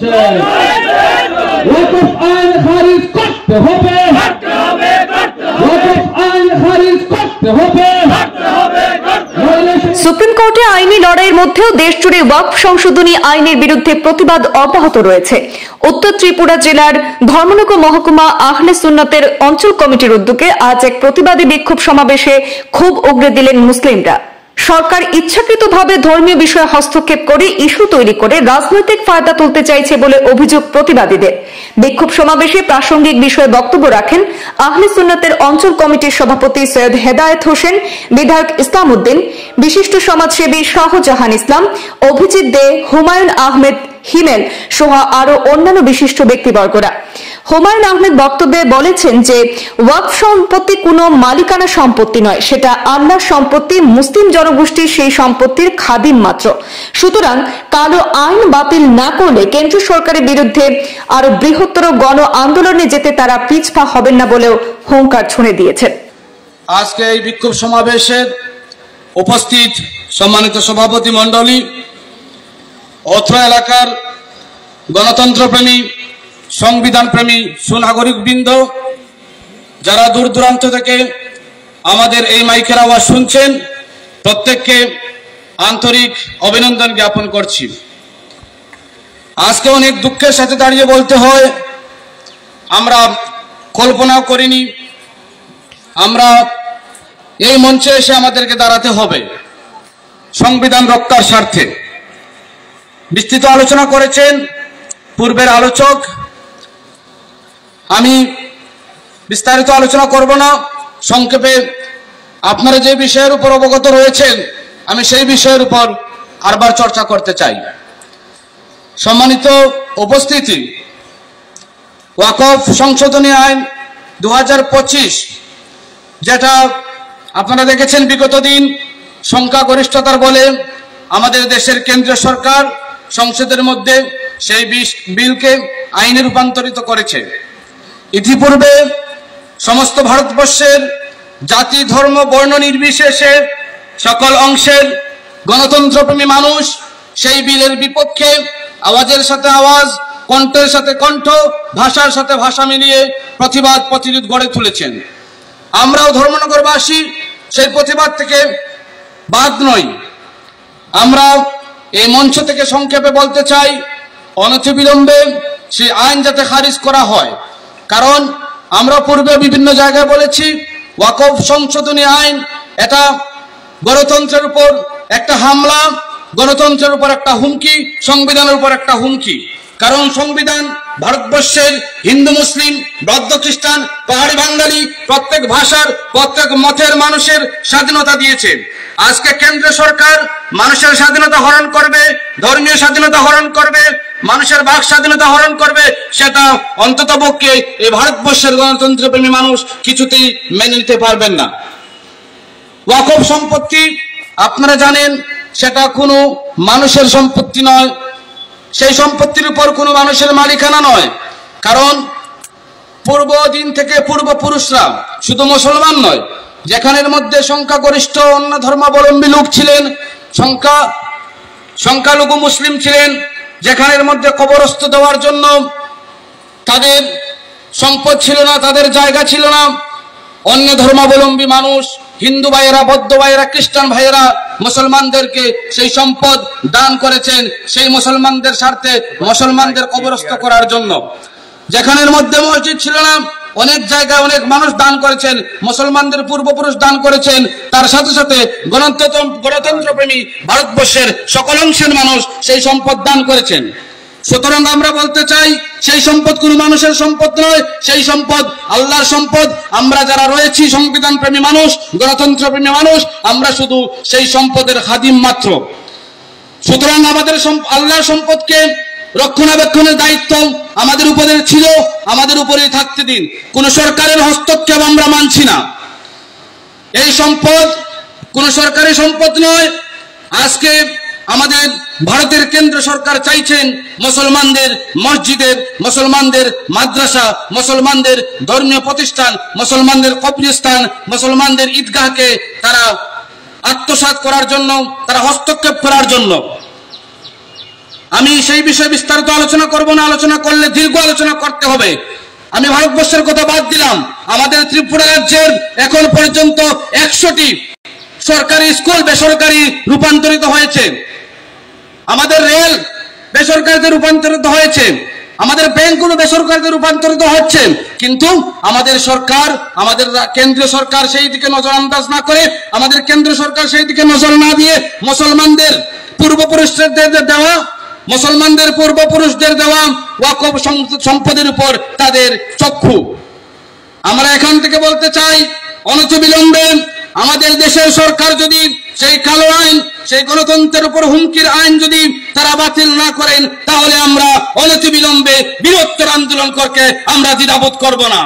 হচ্ছে। ওয়াকফ আইন খারিজ করতে হবে, ওয়াকফ আইন খারিজ করতে হবে। সুপ্রিম কোর্টে আইনি লড়াইয়ের মধ্যেও দেশজুড়ে ওয়াকফ সংশোধনী আইনের বিরুদ্ধে প্রতিবাদ অব্যাহত রয়েছে। উত্তর ত্রিপুরা জেলার ধর্মনগর মহকুমা আহলে সুন্নাতের অঞ্চল কমিটির উদ্যোগে আজ এক প্রতিবাদী বিক্ষোভ সমাবেশে ক্ষোভ উগরে দিলেন মুসলিমরা। সরকার ইচ্ছাকৃতভাবে ধর্মীয় বিষয়ে হস্তক্ষেপ করে ইস্যু তৈরি করে রাজনৈতিক ফায়দা তুলতে চাইছে বলে অভিযোগ প্রতিবাদীদের। বিক্ষোভ সমাবেশে প্রাসঙ্গিক বিষয়ে বক্তব্য রাখেন আহলে সুন্নাতের অঞ্চল কমিটির সভাপতি সৈয়দ হেদায়েত হোসেন, বিধায়ক ইসলাম উদ্দিন, বিশিষ্ট সমাজসেবী শাহজাহান ইসলাম, অভিজিৎ দে, হুমায়ুন আহমেদ হিমেল সহ আরো অন্যান্য বিশিষ্ট ব্যক্তিবর্গরা। হুমায়ুন আহমেদ বক্তব্যে বলেছেন যে ওয়াকফ সম্পত্তি কোনো মালিকানা সম্পত্তি নয়, সেটা আল্লাহর সম্পত্তি, মুসলিম জনগোষ্ঠীর সেই সম্পত্তির খাদিম মাত্র। সুতরাং কালো আইন বাতিল না করলে কেন্দ্র সরকারের বিরুদ্ধে আরো বৃহত্তর গণ আন্দোলনে যেতে তারা পিছপা হবেন না বলেও হুঙ্কার ছুঁড়ে দিয়েছেন। আজকে এই বিক্ষোভ সমাবেশের উপস্থিত সম্মানিত সভাপতি মণ্ডলী, অত্র এলাকার গণতন্ত্রপ্রেমী, সংবিধানপ্রেমী সুনাগরিক বৃন্দ, যারা দূর দূরান্ত থেকে আমাদের এই মাইকের আওয়াজ শুনছেন, প্রত্যেককে আন্তরিক অভিনন্দন জ্ঞাপন করছি। আজকে অনেক দুঃখের সাথে দাঁড়িয়ে বলতে হয়, আমরা কল্পনাও করিনি আমরা এই মঞ্চে এসে আমাদেরকে দাঁড়াতে হবে সংবিধান রক্ষার স্বার্থে। বিস্তৃত আলোচনা করেছেন পূর্বের আলোচক, আমি বিস্তারিত আলোচনা করব না। সংক্ষেপে আপনারা যে বিষয়ের উপর অবগত রয়েছেন, আমি সেই বিষয়ের উপর আরবার চর্চা করতে চাই। সম্মানিত উপস্থিতি, ওয়াকফ সংশোধনী আইন 2025, যেটা আপনারা দেখেছেন বিগত দিন সংখ্যাগরিষ্ঠতার বলে আমাদের দেশের কেন্দ্রীয় সরকার সংসদের মধ্যে সেই বিলকে আইনে রূপান্তরিত করেছে। ইতিপূর্বে সমস্ত ভারতবর্ষের জাতি, ধর্ম, বর্ণ নির্বিশেষে সকল অংশের গণতন্ত্রপ্রেমী মানুষ সেই বিলের বিপক্ষে আওয়াজের সাথে আওয়াজ, কণ্ঠের সাথে কণ্ঠ, ভাষার সাথে ভাষা মিলিয়ে প্রতিবাদ প্রতিরোধ গড়ে তুলেছেন। আমরাও ধর্মনগরবাসী সেই প্রতিবাদ থেকে বাদ নই। আমরা এই মঞ্চ থেকে সংক্ষেপে বলতে চাই, অনতিবিলম্বে সেই আইন যাতে খারিজ করা হয়। কারণ আমরা পূর্বে বিভিন্ন জায়গায় বলেছি, ওয়াকফ সংশোধনী আইন এটা গণতন্ত্রের উপর একটা হামলা, গণতন্ত্রের উপর একটা হুমকি, সংবিধানের উপর একটা হুমকি। কারণ সংবিধান ভারতবর্ষের হিন্দু, মুসলিম, বৌদ্ধ, খ্রিস্টান, পাহাড়ি, বাঙালি প্রত্যেক ভাষার, প্রত্যেক মতের মানুষের স্বাধীনতা দিয়েছে। আজকে কেন্দ্র সরকার মানুষের স্বাধীনতা হরণ করবে, ধর্মীয় স্বাধীনতা হরণ করবে, মানুষের বাক স্বাধীনতা হরণ করবে, সেটা অন্ততপক্ষে এই ভারতবর্ষের গণতন্ত্রপ্রেমী মানুষ কিছুতেই মেনে নিতে পারবেন না। ওয়াকফ সম্পত্তি আপনারা জানেন, সেটা কোনো মানুষের সম্পত্তি নয়, সেই সম্পত্তির উপর কোনো মানুষের মালিকানা নয়। কারণ পূর্বদিন থেকে পূর্বপুরুষরা, শুধু মুসলমান নয়, যেখানের মধ্যে সংখ্যাগরিষ্ঠ অন্য ধর্মাবলম্বী লোক ছিলেন, সংখ্যালঘু মুসলিম ছিলেন, যেখানের মধ্যে কবরস্থ দেওয়ার জন্য তাদের সম্পদ ছিল না, তাদের জায়গা ছিল না, অন্য ধর্মাবলম্বী মানুষ, হিন্দু ভাইয়েরা, বৌদ্ধ ভাইয়েরা, খ্রিস্টান ভাইয়েরা মুসলমানদেরকে সেই সম্পদ দান করেছেন, সেই মুসলমানদের স্বার্থে মুসলমানদের কবরস্থ করার জন্য। যেখানের মধ্যে মসজিদ ছিল না, অনেক জায়গায় অনেক মানুষ দান করেছেন, মুসলমানদের পূর্বপুরুষ দান করেছেন। তার সাথে সাথে গণতন্ত্রপ্রেমী ভারতবর্ষের সকল অংশের মানুষ সেই সম্পদ দান করেছেন। সুতরাং আমরা বলতে চাই, সেই সম্পদ কোনো মানুষের সম্পদ নয়, সেই সম্পদ আল্লাহর সম্পদ। আমরা যারা রয়েছি সংবিধান প্রেমী মানুষ, গণতন্ত্র প্রেমী মানুষ, আমরা শুধু সেই সম্পদের খাদিম মাত্র। সুতরাং আমাদের আল্লাহর সম্পদকে রক্ষণাবেক্ষণের দায়িত্ব আমাদের উপরে ছিল, আমাদের উপরেই থাকতে দিন। কোন সরকারের হস্তক্ষেপ আমরা মানছি না। এই সম্পদ কোন সরকারি সম্পদ নয়। আজকে আমাদের ভারতের কেন্দ্র সরকার চাইছেন মুসলমানদের মসজিদের, মুসলমানদের মাদ্রাসা, মুসলমানদের ধর্মীয় প্রতিষ্ঠান, মুসলমানদের কবরস্থান, মুসলমানদের ঈদগাহকে তারা আত্মসাৎ করার জন্য, তারা হস্তক্ষেপ করার জন্য। আমি সেই বিষয়ে বিস্তারিত আলোচনা করব না, আলোচনা করলে দীর্ঘ আলোচনা করতে হবে। আমি ভারতবর্ষের কথা বাদ দিলাম, আমাদের ত্রিপুরা রাজ্যের এখন পর্যন্ত 100টি সরকারি স্কুল বেসরকারি রূপান্তরিত হয়েছে, আমাদের রেল বেসরকারিতে রূপান্তরিত হয়েছে, আমাদের ব্যাংকগুলো বেসরকারিতে রূপান্তরিত হচ্ছে। কিন্তু আমাদের সরকার, আমাদের কেন্দ্রীয় সরকার সেই দিকে নজরআন্দাজ না করে, আমাদের কেন্দ্র সরকার সেই দিকে নজর না দিয়ে মুসলমানদের পূর্বপুরুষদের দেওয়া ওয়াকফ সম্পদের উপর তাদের চক্ষু। আমরা এখান থেকে বলতে চাই, অনতিবিলম্বে আমাদের দেশের সরকার যদি সেই কালো আইন, সেই গণতন্ত্রের উপর হুমকির আইন যদি তারা বাতিল না করেন, তাহলে আমরা অনতিবিলম্বে বৃহত্তর আন্দোলন করতে আমরা দ্বিধাবোধ করব না।